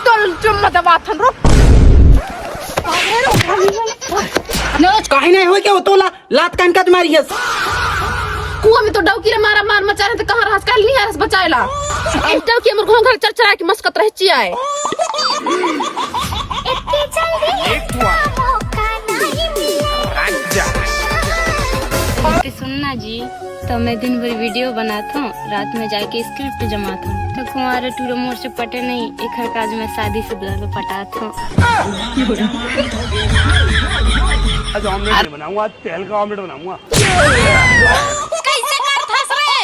चुम्मा दबाथन रुक काहे नहीं हो क्या तोला लात कान का तुम्हारी है कुआ में तो डौकी रे मारा मार मचा रहे तो कहां रहस कल नहीं रहस बचाएला एकदम के हमर घर चरचरा के मस्कत रह चिया है इतनी जल्दी मौका नहीं मिला। सुनना जी तो मैं दिन भर वीडियो बनाता हूँ, रात में जाके स्क्रिप्ट जमाता हूँ। तो कुंवारे टूरो मोर से पटे नहीं, एक हर काज में शादी से दुल्हा पटाता हूँ। आज ऑमलेट बनाऊंगा, तेल का ऑमलेट बनाऊंगा। कैसे कर फंस रहे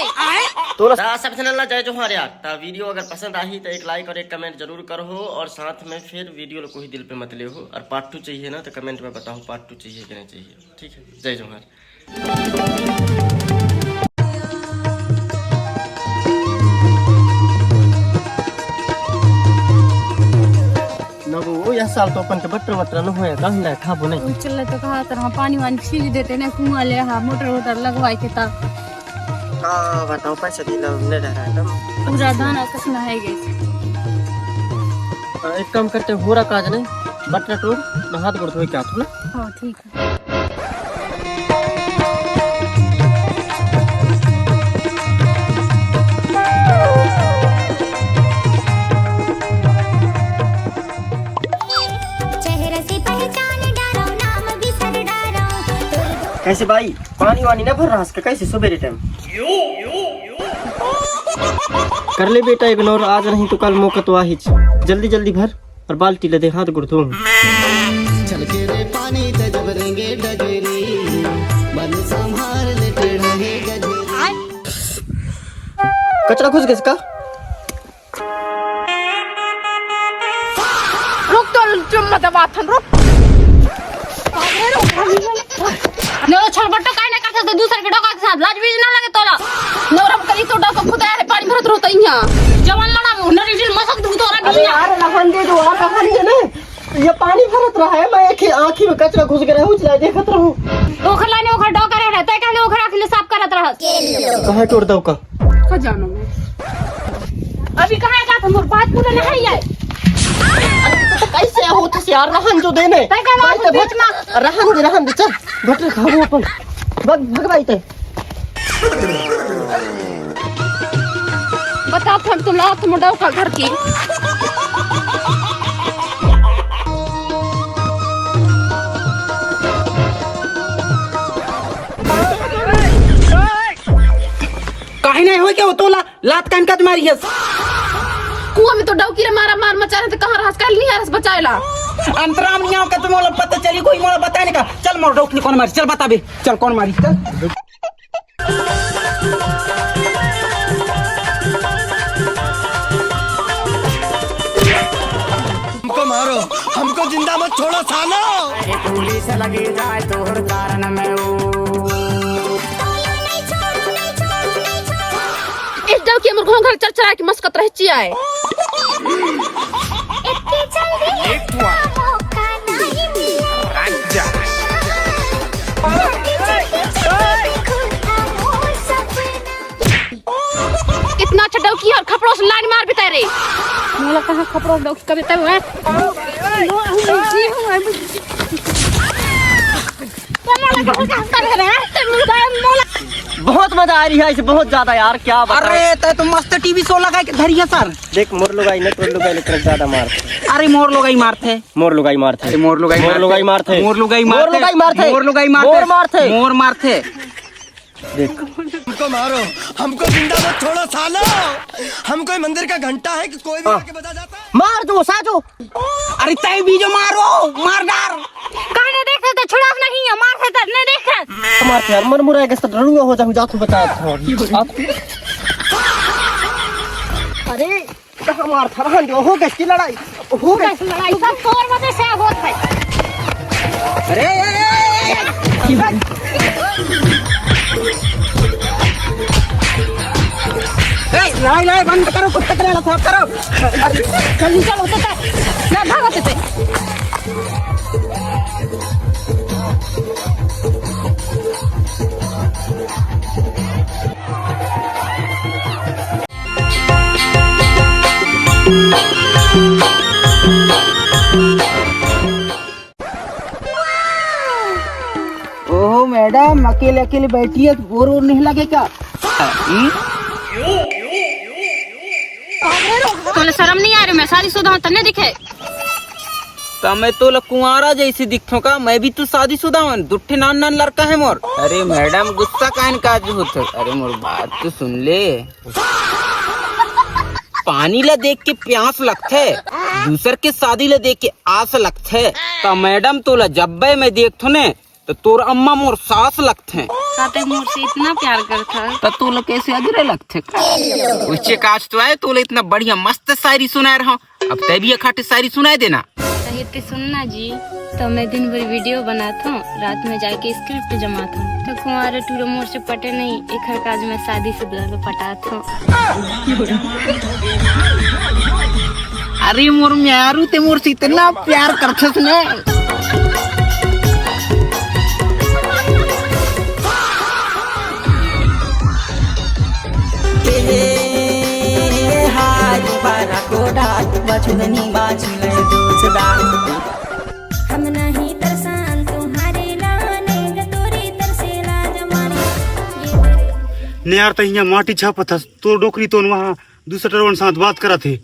तो सब चैनल जय जोहार यार। तो वीडियो अगर पसंद आई तो एक लाइक और एक कमेंट जरूर करो और साथ में फिर वीडियो को ही दिल पे मत ले हो और पार्ट 2 चाहिए ना तो कमेंट में बताओ पार्ट 2 चाहिए कि नहीं चाहिए। ठीक है, जय जोहार। यह साल तो अपन के बटर वटर न होए कहीं ना खाबो नहीं चल तो कहा तरह पानी वानी छीज देते ना कुआं ले हा मोटर वोटर लगवाई के ता बताओ पैसा दिला ने रहा है पूरा दाना कसना है गए। एक काम करते होरा काज नहीं बटर टूर न हाथ गोड़ धोई के आथो ना। हां ठीक है। कैसे भाई पानी वानी ना भर रहा है कैसे सुबह टाइम कर ले बेटा इग्नोर आज नहीं तो कल मौका तो आही जल्दी जल्दी भर और बाल्टी ले दे हाथ गुड़ धो चल के रे पानी ते जब रेंगे डगरी मन संभाल ले टेढ़े गजरी कचरा घुस गया रुक तो चुम्मा दबाथन रुक नो छड़बट्टो काहे ना करते तो दूसरे के डोका के साथ लाज बीज ना लगे तोला नौरम करी तो डोका खुद आरे पानी भरत रहता यहां जवान लड़ा नरीजल मसक दू तोरा अरे यार रहन दे दो आप रहन दे ना ये पानी भरत रहा है मैं एक आंखी में कचरा घुस गया हूं चला देखत रहूं ओखर लाने ओखर डोका रहे तय कहले ओखर आखिले साफ करत रहत कहां तोड़ दऊ का खजानो में अभी कहां जात हमर बात पूरा नहीं है। कैसे हो तो यार रहन जो देने रहन दे चल बटर खाओ अपन भगवाई ते बता तुम लात मुंडा का घर की काहे नहीं हो क्या तोला लात कान का तुम्हारी है कुआ में तो डौकी रे मारा मार मचा रहे तो कहां रहस कल नहीं रहस बचाएला अंतराम नियाव का तुम मोला पता चली कोई मोला बताने का चल मोर डॉक्टर कौन मारी चल बता बे चल कौन मारी चल हमको मारो हमको जिंदा मत छोड़ो सालो पुलिस लगी जाए तोहर कारण में इस डौकी हमर घर चरचरा के मस्कत रह चिया है इतनी जल्दी मौका नहीं मिला। इतना अच्छा डौकी और खपड़ों से लाइन मार बिता रे मोला कहां खपड़ो डोक कभी तब है बहुत मजा आ रही है इसे बहुत ज्यादा यार क्या बताएं। अरे तो तुम मस्त टीवी शो लगा के धरिया सर देख मोर लुगाई ने तोर लुगाई लेकर ज्यादा मारते अरे मोर लोगाई मारते मोर लुगाई मारते मोर लोगाई मोर लुगाई मारते मोर लोगाई मोर लुगाई मारते मोर लोगाई मारते मोर मारते मोर मारते देख हमको मारो हमको जिंदा मत छोड़ो सालो हम कोई मंदिर का घंटा है कि कोई भी आके बजा जाता है। मार दो साजो अरे तय भी जो मारो मार डार काने देखे तो छुड़ास नहीं है मार से नहीं देखे मारते यार मन मुराए के साथ डरूंगा हो जाऊं जातू बता अरे कहां मार था रहन दो हो गई लड़ाई हो गई लड़ाई सब तोर वजह से होत है। अरे लड़ाई लड़ाई बंद करो कुत्ते के लड़ाई साफ करो जल्दी चलो तो ना भागते थे ओहो मैडम, अकेले अकेले बैठी है, बोर और नहीं लगे क्या? तोले शर्म नहीं आ रही? मैं शादीशुदा हूँ, तन्ने दिखे? तो मैं तो कुंवारा जैसी दिखूं का? मैं भी तो शादीशुदा हूँ, दुट्ठे नान नान लड़का है मोर। अरे मैडम गुस्सा काहे काज होते? अरे मोर बात तो सुन ले। पानी ला देख के प्यास लगते, दूसर के शादी ला देख के आस लगते। तो मैडम तोला जब मैं देखथो ने तो तोर अम्मा मोर सास लगते। काते मोर से इतना प्यार करता है तो तोला कैसे अधूरे लगते? उससे काज तो आए, तोला इतना बढ़िया मस्त शायरी सुनाए रहा, अब तय भी अखाटे शायरी सुनाए देना। साहित्य सुनना जी। तो मैं दिन भर वीडियो बनाता हूँ, रात में जाके स्क्रिप्ट जमाता हूँ। तो कुंवारा टूरो मोर से पटे नहीं, एक हर काज में शादी से दुल्हन पटाता हूँ। अरे मोर म्यारू ते मोर से इतना प्यार करथस ने। हम नहीं तरसान तुम्हारे लाने तोरी तरसेला जमाने। ने यार तहिया माटी छापत हस, तो डोकरी तो वहाँ दूसरे टरवन साथ बात करा थे।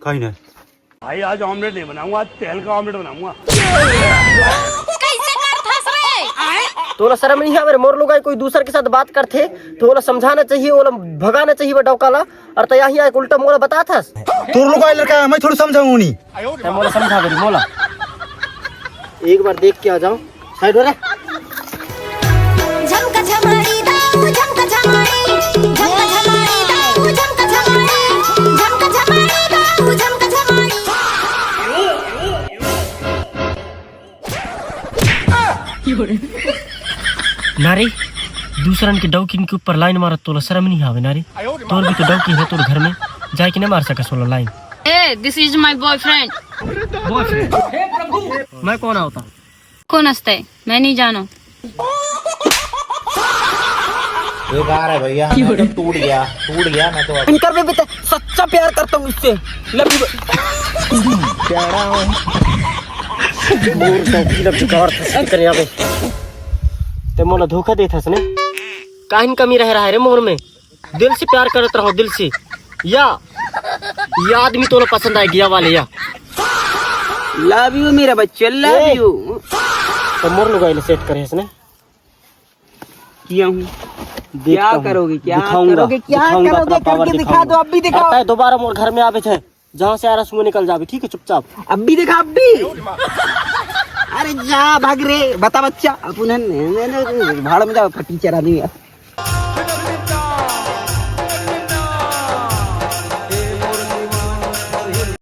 कहीं ना भाई, आज ऑमलेट नहीं बनाऊंगा, आज तेल का ऑमलेट बनाऊंगा। कैसे करथस रे? तोला शर्म नहीं है? मोर लोग कोई दूसरे के साथ बात करते तो ओला समझाना चाहिए, ओला भगाना चाहिए वो डौकाला। और तया ही आके उल्टा मोला बता था। तोर लोग लड़का मैं थोड़ी समझाऊं नहीं। मोला समझा दे मोला, एक बार देख के आ जाओ। साइड हो रे। झमका झमारी दाऊ झमका झमारी, झमका झमारी दाऊ झमका झमारी, झमका झमारी दाऊ झमका झमारी। नारी दूसरन के डौकी के ऊपर लाइन मारत तोला शर्म नहीं आवे? नारी तोर भी तो डौकी है, तोर घर में जाके नहीं मार सका सोला line. A, this is my boyfriend. Boyfriend? मैं कौन होता? कौन हंसता है? मैं नहीं जानो। ये बार है भैया, मैं तो टूट गया मैं तो। इनकर में बेटा सच्चा प्यार करता हूँ इससे। Love you. प्यारा हूँ। मोर डौकी लब कार कर यावे ते मोला धोखा देथस ने। काहिन कमी रह रहा है रे मोर में? दिल से प्यार करत रहो, दिल से। या ये आदमी तोला पसंद आए गया वाले या? लव यू मेरा बच्चा, लव यू। तो मोर लोग सेट करे इसने किया हूँ। क्या करोगे? क्या दिखाऊंगा, करोगे? क्या दिखाऊंगा, करोगे? अपना पावर करके दिखा दिखाऊंगा। दो, अब भी दिखाओ। आता है दोबारा मोर घर में आवे थे, जहाँ से आ रहा सुबह निकल जावे, ठीक है चुपचाप। अब भी दिखा, अब भी। अरे जा भाग रे, बता बच्चा। अपन भाड़ में जाओ, टीचर आदमी।